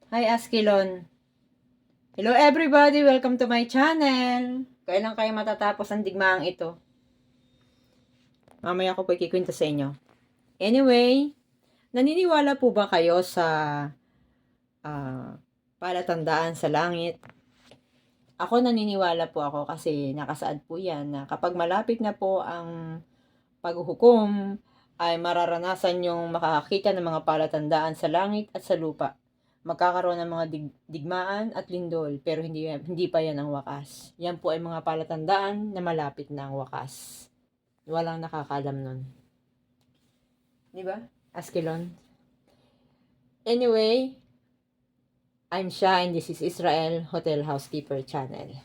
Hi, Askilon. Hello everybody! Welcome to my channel! Kailan kayo matatapos ang digmaang ito? Mamaya ko po ikikwento sa inyo. Anyway, naniniwala po ba kayo sa palatandaan sa langit? Ako naniniwala po ako kasi nakasaad po yan na kapag malapit na po ang paghuhukom ay mararanasan yung makakakita ng mga palatandaan sa langit at sa lupa. Magkakaroon ng mga digmaan at lindol, pero hindi pa yan ang wakas. Yan po ay mga palatandaan na malapit na ang wakas. Walang nakakaalam nun. Di ba? Askilon. Anyway, I'm Sha and this is Israel Hotel Housekeeper Channel.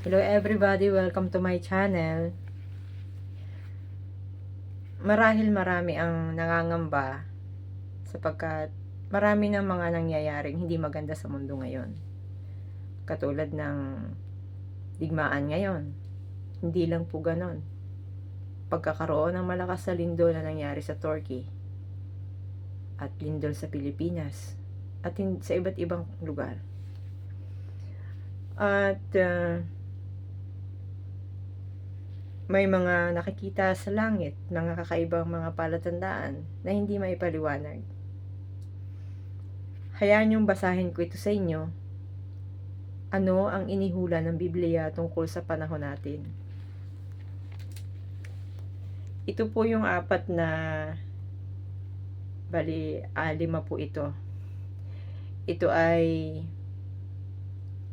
Hello everybody, welcome to my channel. Marahil marami ang nangangamba sapagkat marami ng mga nangyayaring hindi maganda sa mundo ngayon. Katulad ng digmaan ngayon. Hindi lang po ganon. Pagkakaroon ng malakas na lindol na nangyari sa Turkey at lindol sa Pilipinas at sa iba't ibang lugar. At may mga nakikita sa langit, mga kakaibang mga palatandaan na hindi maipaliwanag. Hayaan niyong basahin ko ito sa inyo. Ano ang inihula ng Biblia tungkol sa panahon natin? Ito po yung apat na lima po ito. Ito ay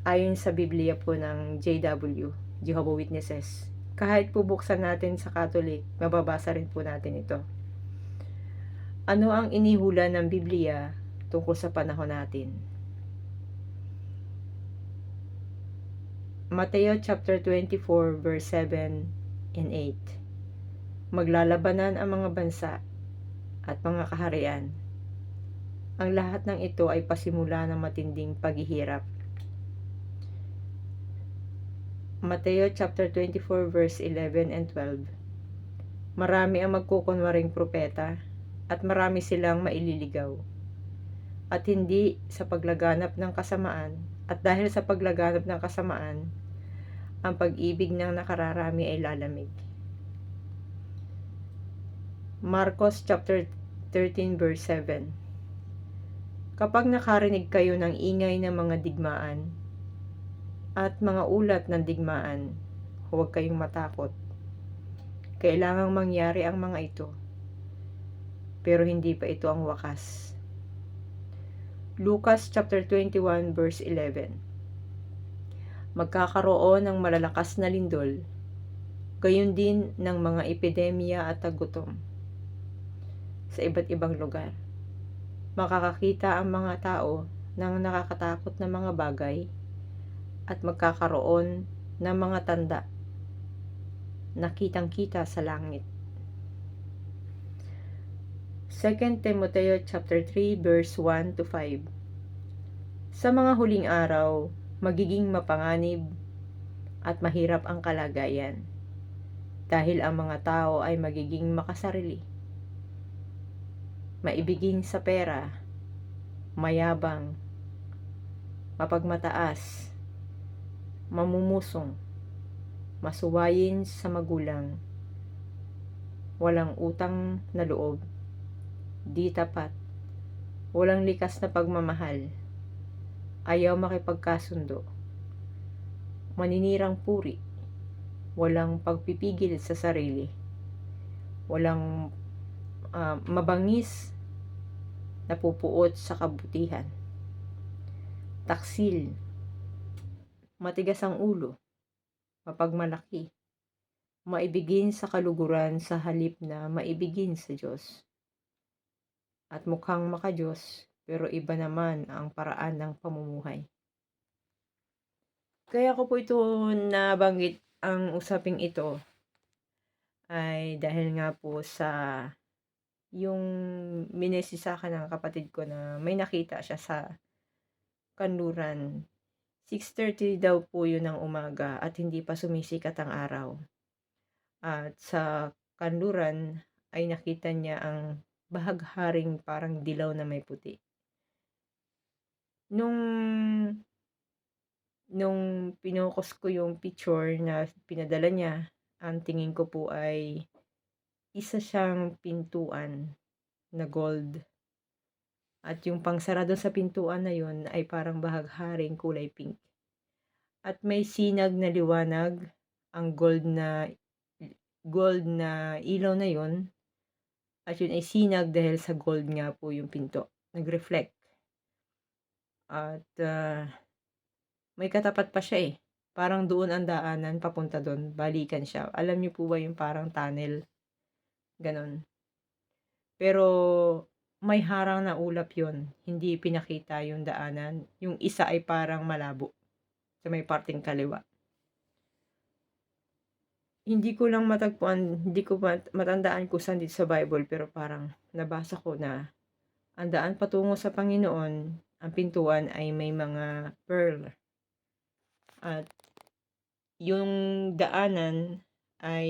ayon sa Biblia po ng JW, Jehovah's Witnesses. Kahit po buksan natin sa Catholic, mababasa rin po natin ito. Ano ang inihula ng Biblia tungkol sa panahon natin? Mateo chapter 24 verse 7 and 8. Maglalabanan ang mga bansa at mga kaharian. Ang lahat ng ito ay pasimula ng matinding paghihirap. Mateo chapter 24 verse 11 and 12. Marami ang magkukunwaring propeta at marami silang maililigaw. At hindi sa paglaganap ng kasamaan, at dahil sa paglaganap ng kasamaan, ang pag-ibig ng nakararami ay lalamig. Marcos chapter 13 verse 7. Kapag nakarinig kayo ng ingay ng mga digmaan at mga ulat ng digmaan, huwag kayong matakot. Kailangang mangyari ang mga ito, pero hindi pa ito ang wakas. Lucas chapter 21 verse 11. Magkakaroon ng malalakas na lindol, gayon din ng mga epidemya at tagutom sa iba't ibang lugar. Makakakita ang mga tao ng nakakatakot na mga bagay at magkakaroon ng mga tanda na kitang-kita sa langit. 2 Timoteo chapter 3 verse 1 to 5. Sa mga huling araw, magiging mapanganib at mahirap ang kalagayan dahil ang mga tao ay magiging makasarili, maibigin sa pera, mayabang, mapagmataas, mamumusong, masuwayin sa magulang, walang utang na loob, di tapat, walang likas na pagmamahal, ayaw makipagkasundo, maninirang puri, walang pagpipigil sa sarili, walang mabangis na pupuot sa kabutihan, taksil, matigas ang ulo, mapagmalaki, maibigin sa kaluguran sa halip na maibigin sa Diyos. At mukhang maka-Diyos, pero iba naman ang paraan ng pamumuhay. Kaya ko po ito nabanggit ang usaping ito ay dahil nga po sa yung minessage sa akin ng kapatid ko na may nakita siya sa kanluran. 6:30 daw po yun ng umaga at hindi pa sumisikat ang araw. At sa kanluran ay nakita niya ang bahagharing parang dilaw na may puti. Nung pinokus ko yung picture na pinadala niya, ang tingin ko po ay isa siyang pintuan na gold. At yung pangsarado sa pintuan na yun ay parang bahagharing kulay pink. At may sinag na liwanag, ang gold na ilaw na yun. At yun ay sinag dahil sa gold nga po yung pinto. Nag-reflect. At may katapat pa siya eh. Parang doon ang daanan, papunta doon. Balikan siya. Alam niyo po ba yung parang tunnel? Ganon. Pero may harang na ulap yon. Hindi pinakita yung daanan. Yung isa ay parang malabo. Sa may parting kaliwa. Hindi ko lang matagpuan, hindi ko matandaan kung saan dito sa Bible, pero parang nabasa ko na ang daan patungo sa Panginoon, ang pintuan ay may mga pearl. At yung daanan ay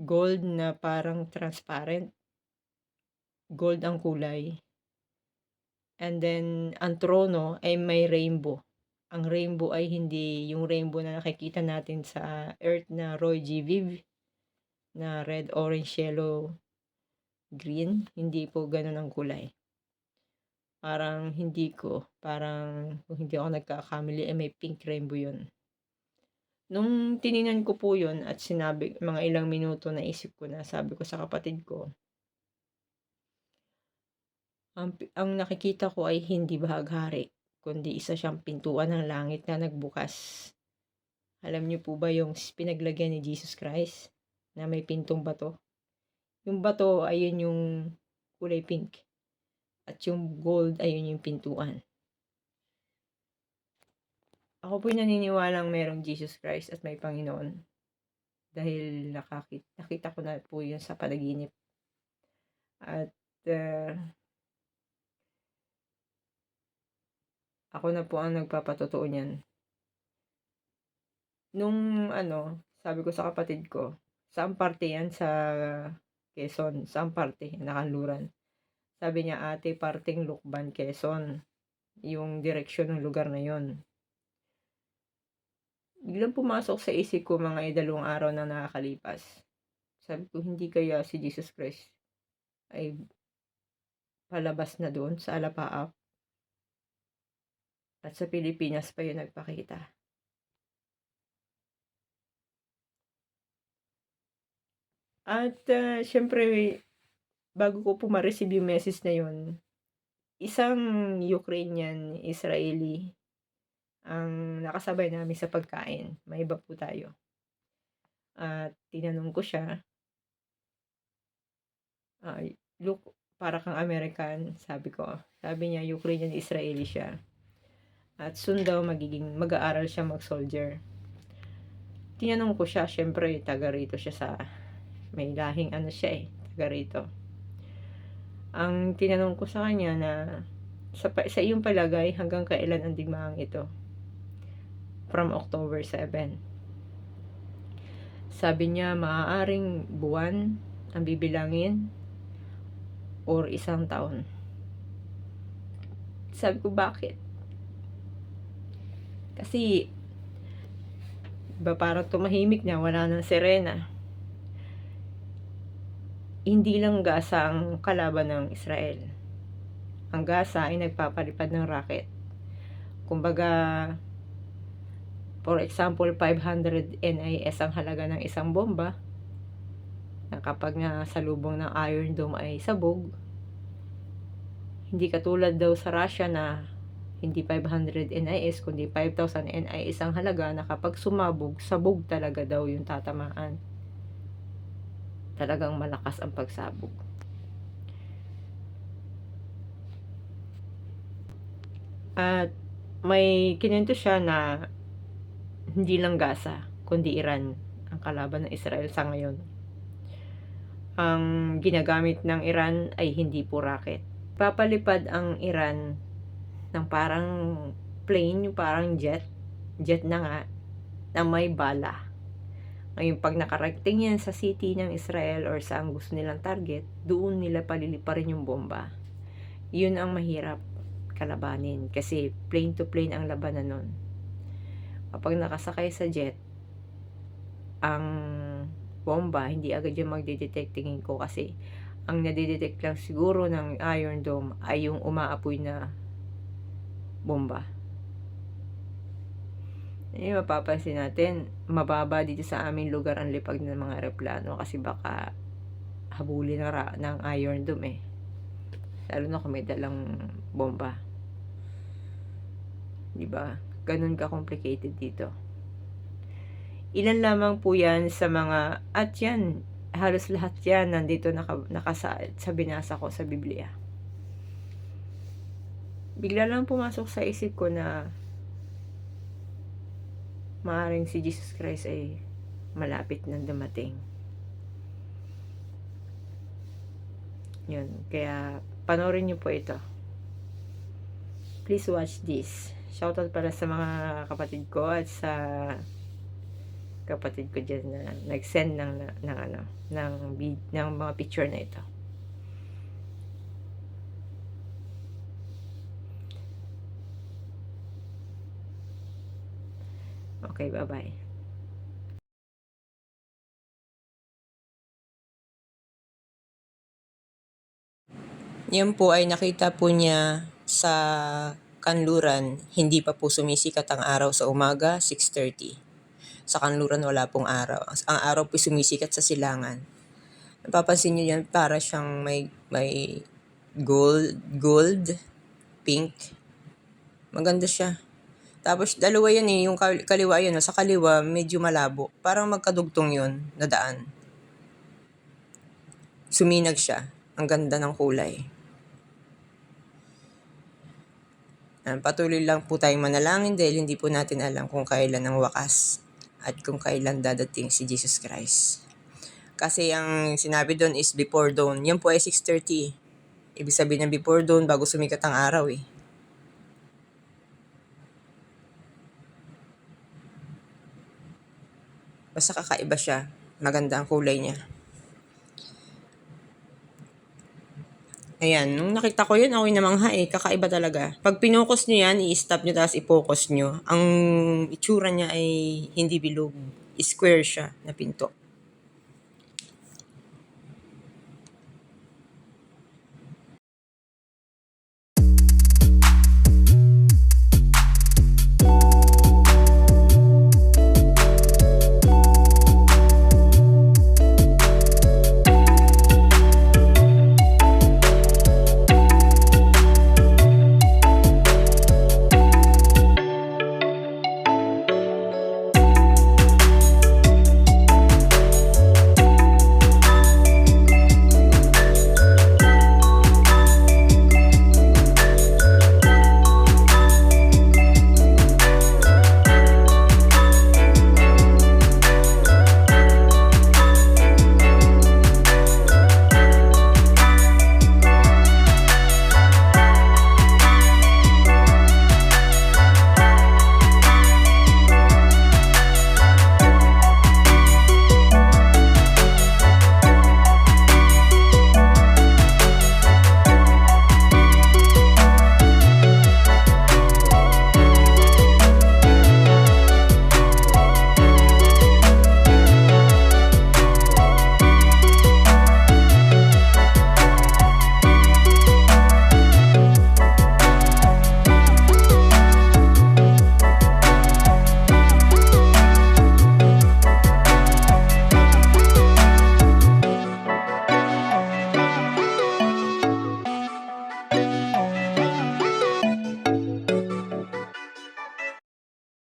gold na parang transparent. Gold ang kulay. And then, ang trono ay may rainbow. Ang rainbow ay hindi yung rainbow na nakikita natin sa earth na Roy G. Viv na red, orange, yellow, green. Hindi po ganun ang kulay. Parang kung hindi ako nagkakamali, may pink rainbow yun. Nung tininan ko po yun at sinabi, mga ilang minuto na isip ko na, sabi ko sa kapatid ko, ang nakikita ko ay hindi bahaghari, kundi isa siyang pintuan ng langit na nagbukas. Alam niyo po ba yung pinaglagyan ni Jesus Christ na may pintong bato? Yung bato ayun yung kulay pink. At yung gold ayun yung pintuan. Ako po'y naniniwalang merong Jesus Christ at may Panginoon. Dahil nakita ko na po yun sa panaginip. At ako na po ang nagpapatotoo niyan. Nung sabi ko sa kapatid ko, saan parte yan sa Quezon? Saan parte? Nakanluran. Sabi niya, ate, parting Lukban, Quezon. Yung direksyon ng lugar na yon. Biglang pumasok sa isip ko mga 2 araw na nakakalipas. Sabi ko, hindi kaya si Jesus Christ ay palabas na doon sa Alapaap at sa Pilipinas pa yun nagpakita. At syempre, bago ko po ma-receive yung message na yun, isang Ukrainian, Israeli, ang nakasabay namin sa pagkain. May iba po tayo. At tinanong ko siya, look, para kang American, sabi ko. Sabi niya, Ukrainian, Israeli siya. At soon daw mag-aaral siya mag-soldier. Tinanong ko siya, syempre, taga rito siya sa, may lahing siya taga rito. Ang tinanong ko sa kanya na, sa iyong palagay, hanggang kailan ang digmaang ito? From October 7. Sabi niya, maaaring buwan ang bibilangin or 1 taon. Sabi ko, bakit? Kasi, parang tumahimik na, wala nang sirena. Hindi lang Gaza ang kalaban ng Israel. Ang Gaza ay nagpapalipad ng rocket. Kumbaga, For example, 500 NIS ang halaga ng isang bomba, na kapag nasalubong ng Iron Dome ay sabog. Hindi katulad daw sa Russia na hindi 500 NIS kundi 5,000 NIS ang halaga, na kapag sumabog, sabog talaga daw yung tatamaan. Talagang malakas ang pagsabog. At may kinento siya na hindi lang Gaza kundi Iran ang kalaban ng Israel sa ngayon. Ang ginagamit ng Iran ay hindi po rocket. Papalipad ang Iran ng parang plane, yung parang jet na nga, na may bala. Ngayon, pag nakarating yan sa city ng Israel or sa ang gusto nilang target, doon nila paliliparin yung bomba. Yun ang mahirap kalabanin kasi plane to plane ang labanan nun. Kapag nakasakay sa jet, ang bomba, hindi agad yung magdidetect, tingin ko, kasi ang nadidetect lang siguro ng Iron Dome ay yung umaapoy na bomba. Mapapansin natin, mababa dito sa aming lugar ang lipag ng mga aeroplano kasi baka habulin ng Iron Dome lalo na kung may dalang bomba. Diba? Ganun ka-complicated dito. Ilan lamang po yan sa mga, at yan, halos lahat yan nandito nakasaad sa binasa ko sa Biblia. Bigla lang pumasok sa isip ko na maaaring si Jesus Christ ay malapit nang dumating. Yun, kaya panoorin niyo po ito. Please watch this. Shoutout para sa mga kapatid ko at sa kapatid ko dyan na nag-send ng mga picture na ito. Okay, bye-bye. Yan po ay nakita po niya sa kanluran. Hindi pa po sumisikat ang araw sa umaga, 6:30. Sa kanluran wala pong araw. Ang araw po sumisikat sa silangan. Napapansin niyo yan, para siyang may gold, pink. Maganda siya. Tapos dalawa yan yung kaliwa yun. Sa kaliwa medyo malabo. Parang magkadugtong yun na daan. Suminag siya. Ang ganda ng kulay. Patuloy lang po tayong manalangin dahil hindi po natin alam kung kailan ang wakas at kung kailan dadating si Jesus Christ. Kasi ang sinabi doon is before dawn. Yan po ay 6:30. Ibig sabihin ng before dawn, bago sumikat ang araw Basta kakaiba siya. Maganda ang kulay niya. Ayan, nung nakita ko yun, ako'y namangha kakaiba talaga. Pag pinocus nyo yan, i-stop nyo tapos i-focus nyo. Ang itsura niya ay hindi bilog. Square siya na pinto.